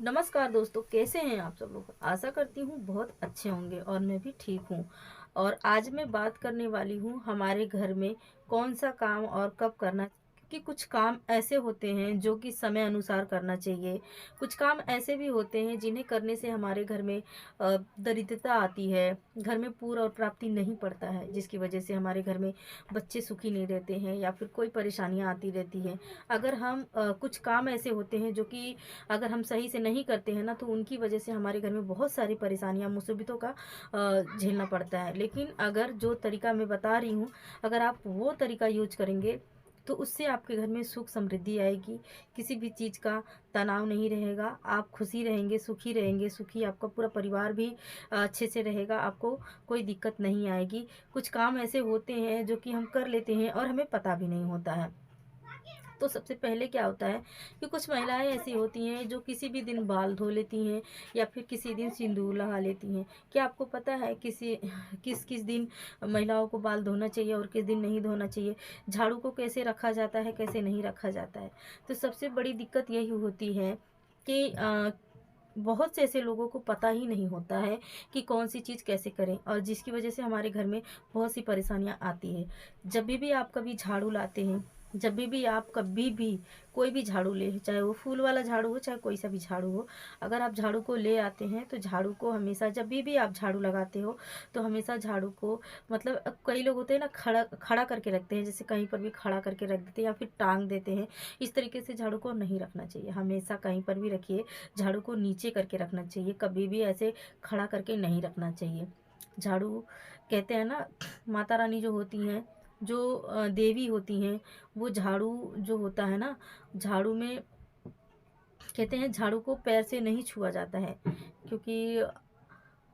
नमस्कार दोस्तों, कैसे हैं आप सब लोग। आशा करती हूँ बहुत अच्छे होंगे और मैं भी ठीक हूँ। और आज मैं बात करने वाली हूँ हमारे घर में कौन सा काम और कब करना, कि कुछ काम ऐसे होते हैं जो कि समय अनुसार करना चाहिए। कुछ काम ऐसे भी होते हैं जिन्हें करने से हमारे घर में दरिद्रता आती है, घर में पूर्ण और प्राप्ति नहीं पड़ता है, जिसकी वजह से हमारे घर में बच्चे सुखी नहीं रहते हैं या फिर कोई परेशानियाँ आती रहती हैं। अगर हम कुछ काम ऐसे होते हैं जो कि अगर हम सही से नहीं करते हैं ना, तो उनकी वजह से हमारे घर में बहुत सारी परेशानियां, मुसीबतों का झेलना पड़ता है। लेकिन अगर जो तरीका मैं बता रही हूँ, अगर आप वो तरीका यूज करेंगे तो उससे आपके घर में सुख समृद्धि आएगी। किसी भी चीज़ का तनाव नहीं रहेगा, आप खुशी रहेंगे, सुखी रहेंगे, सुखी आपका पूरा परिवार भी अच्छे से रहेगा, आपको कोई दिक्कत नहीं आएगी। कुछ काम ऐसे होते हैं जो कि हम कर लेते हैं और हमें पता भी नहीं होता है। तो सबसे पहले क्या होता है कि कुछ महिलाएं ऐसी होती हैं जो किसी भी दिन बाल धो लेती हैं या फिर किसी दिन सिंदूर लगा लेती हैं। क्या आपको पता है किस किस दिन महिलाओं को बाल धोना चाहिए और किस दिन नहीं धोना चाहिए? झाड़ू को कैसे रखा जाता है, कैसे नहीं रखा जाता है? तो सबसे बड़ी दिक्कत यही होती है कि बहुत से ऐसे लोगों को पता ही नहीं होता है कि कौन सी चीज़ कैसे करें, और जिसकी वजह से हमारे घर में बहुत सी परेशानियां आती है। जब भी आप कभी झाड़ू लाते हैं, जब भी आप कभी भी कोई भी झाड़ू ले, चाहे वो फूल वाला झाड़ू हो, चाहे कोई सा भी झाड़ू हो, अगर आप झाड़ू को ले आते हैं तो झाड़ू को हमेशा, जब भी आप झाड़ू लगाते हो, तो हमेशा झाड़ू को, मतलब कई लोग होते हैं ना, खड़ा खड़ा करके रखते हैं, जैसे कहीं पर भी खड़ा करके रख देते हैं या फिर टांग देते हैं। इस तरीके से झाड़ू को नहीं रखना चाहिए, हमेशा कहीं पर भी रखिए, झाड़ू को नीचे करके रखना चाहिए, कभी भी ऐसे खड़ा करके नहीं रखना चाहिए। झाड़ू, कहते हैं ना, माता रानी जो होती हैं, जो देवी होती हैं, वो झाड़ू जो होता है ना, झाड़ू में कहते हैं झाड़ू को पैर से नहीं छुआ जाता है, क्योंकि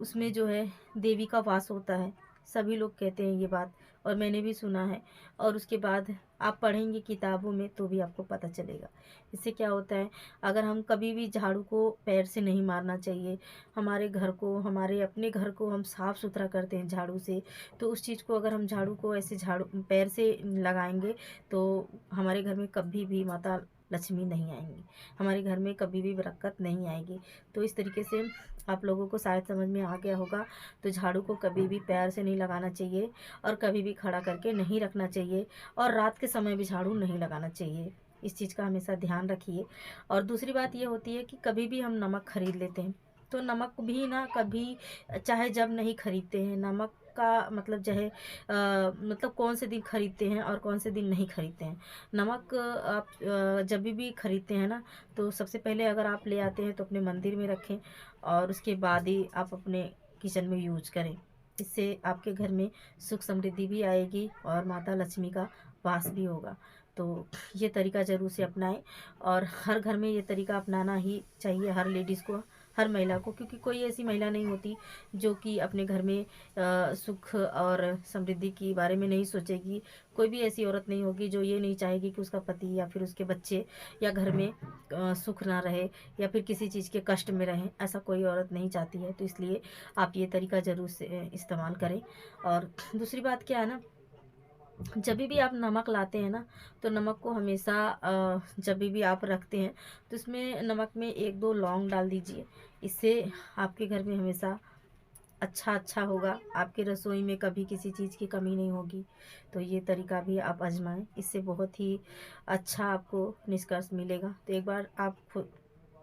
उसमें जो है देवी का वास होता है। सभी लोग कहते हैं ये बात, और मैंने भी सुना है। और उसके बाद आप पढ़ेंगे किताबों में तो भी आपको पता चलेगा। इससे क्या होता है, अगर हम कभी भी झाड़ू को पैर से नहीं मारना चाहिए। हमारे घर को, हमारे अपने घर को हम साफ़ सुथरा करते हैं झाड़ू से, तो उस चीज़ को अगर हम झाड़ू को ऐसे झाड़ू पैर से लगाएंगे तो हमारे घर में कभी भी माता लक्ष्मी नहीं आएंगी, हमारे घर में कभी भी बरकत नहीं आएगी। तो इस तरीके से आप लोगों को शायद समझ में आ गया होगा। तो झाड़ू को कभी भी पैर से नहीं लगाना चाहिए और कभी भी खड़ा करके नहीं रखना चाहिए, और रात के समय भी झाड़ू नहीं लगाना चाहिए। इस चीज़ का हमेशा ध्यान रखिए। और दूसरी बात ये होती है कि कभी भी हम नमक खरीद लेते हैं, तो नमक भी ना कभी, चाहे जब नहीं खरीदते हैं नमक का, मतलब जो है मतलब कौन से दिन खरीदते हैं और कौन से दिन नहीं खरीदते हैं। नमक आप जब भी खरीदते हैं ना, तो सबसे पहले अगर आप ले आते हैं तो अपने मंदिर में रखें, और उसके बाद ही आप अपने किचन में यूज करें। इससे आपके घर में सुख समृद्धि भी आएगी और माता लक्ष्मी का वास भी होगा। तो ये तरीका ज़रूर से अपनाएं, और हर घर में ये तरीका अपनाना ही चाहिए, हर लेडीज़ को, हर महिला को, क्योंकि कोई ऐसी महिला नहीं होती जो कि अपने घर में सुख और समृद्धि के बारे में नहीं सोचेगी। कोई भी ऐसी औरत नहीं होगी जो ये नहीं चाहेगी कि उसका पति या फिर उसके बच्चे या घर में सुख ना रहे या फिर किसी चीज़ के कष्ट में रहें। ऐसा कोई औरत नहीं चाहती है। तो इसलिए आप ये तरीका ज़रूर से इस्तेमाल करें। और दूसरी बात क्या है ना, जब भी आप नमक लाते हैं ना, तो नमक को हमेशा जब भी आप रखते हैं तो इसमें नमक में एक दो लौंग डाल दीजिए। इससे आपके घर में हमेशा अच्छा अच्छा होगा, आपकी रसोई में कभी किसी चीज़ की कमी नहीं होगी। तो ये तरीका भी आप आजमाएं, इससे बहुत ही अच्छा आपको निष्कर्ष मिलेगा। तो एक बार आप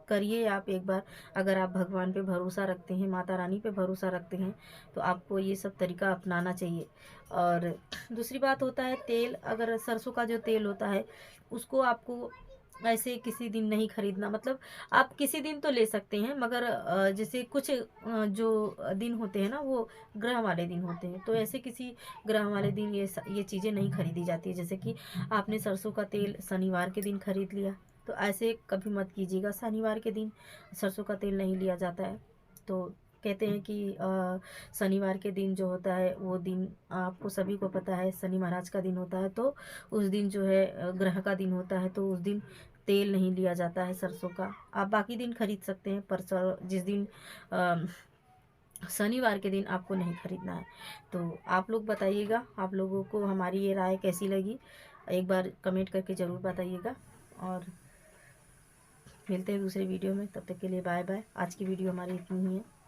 करिए, आप एक बार, अगर आप भगवान पे भरोसा रखते हैं, माता रानी पे भरोसा रखते हैं, तो आपको ये सब तरीका अपनाना चाहिए। और दूसरी बात होता है तेल, अगर सरसों का जो तेल होता है उसको आपको ऐसे किसी दिन नहीं खरीदना, मतलब आप किसी दिन तो ले सकते हैं, मगर जैसे कुछ जो दिन होते हैं ना, वो ग्रह वाले दिन होते हैं, तो ऐसे किसी ग्रह वाले दिन ये चीज़ें नहीं खरीदी जाती है। जैसे कि आपने सरसों का तेल शनिवार के दिन खरीद लिया, तो ऐसे कभी मत कीजिएगा, शनिवार के दिन सरसों का तेल नहीं लिया जाता है। तो कहते हैं कि शनिवार के दिन जो होता है वो दिन, आपको सभी को पता है, शनि महाराज का दिन होता है, तो उस दिन जो है ग्रह का दिन होता है, तो उस दिन तेल नहीं लिया जाता है सरसों का। आप बाकी दिन खरीद सकते हैं, पर जिस दिन अ, शनिवार के दिन आपको नहीं खरीदना है। तो आप लोग बताइएगा, आप लोगों को हमारी ये राय कैसी लगी, एक बार कमेंट करके ज़रूर बताइएगा। और मिलते हैं दूसरे वीडियो में, तब तक के लिए बाय बाय। आज की वीडियो हमारी इतनी ही है।